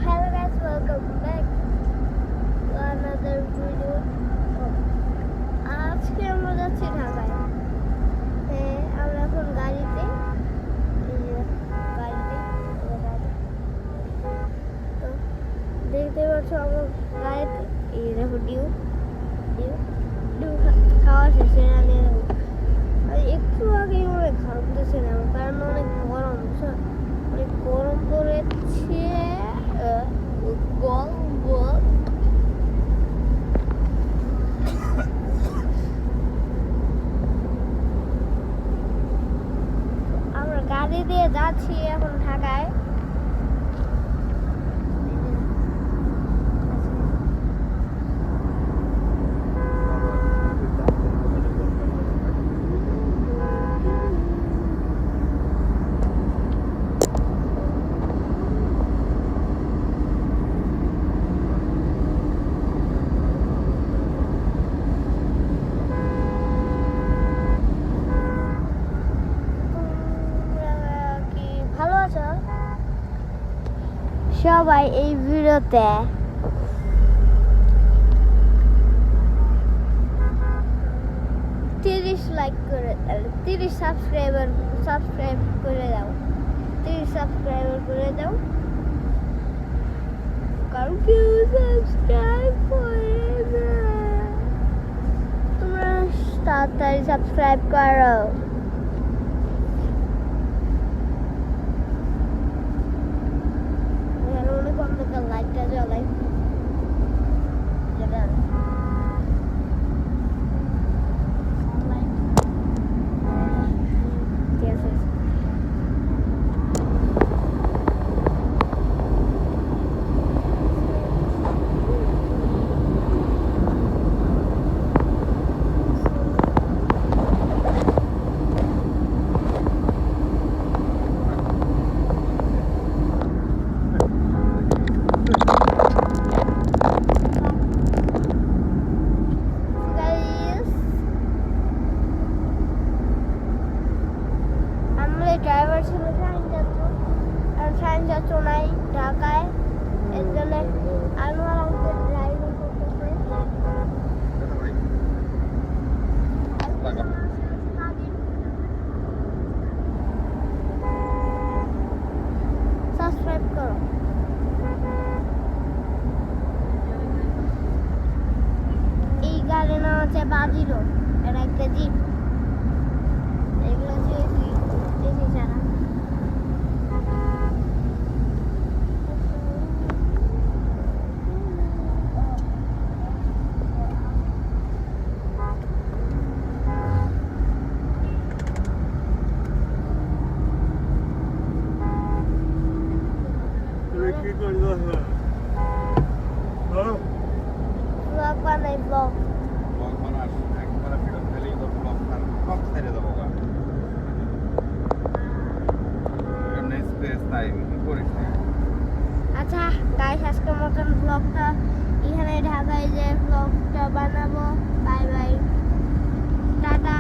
Hello guys, welcome back to another video. আজকে আমরা যাচ্ছি ঢাকায়। হ্যাঁ, আমরা এখন গাড়িতে তো দেখতে পাচ্ছ আমার গাড়িতে এই দেখো ডিউ খাওয়া শেষে নিয়ে একটু আগেই অনেক ঘামতেছে না কারণ অনেক গরম, অনেক গরম পড়েছে। আমরা গাড়ি দিয়ে যাচ্ছি এখন ঢাকায়। সবাই এই ভিডিওতে 30 লাইক করে 30 সাবস্ক্রাইব করে দাও, 30 সাবস্ক্রাইবার করে দাও। কারণ কেউ সাবস্ক্রাইব করে না, তোমরা তাড়াতাড়ি সাবস্ক্রাইব করো। লাইটটা জ্বালাই ড্রাইভার ছিল শাহিন যাত্র নাই ঢাকায়, এর জন্য আনোয়ার আঙ্কেল ড্রাইভিং করতেছে। সাবস্ক্রাইব করো। এই গাড়ি না হচ্ছে বাজিরো, এটা একটা জিপ। এগুলো যারা ব্লগ বানাই, ব্লগ বানাস একবার ভিডিও ফেলেই তো ব্লগ ছেড়ে দেবো গা। এমনি স্পেস নাই করিস না। আচ্ছা গাইস, আজকের মতন ব্লগটা এখানে ঢাকায় যে ব্লগটা বানাবো। Bye bye, tata.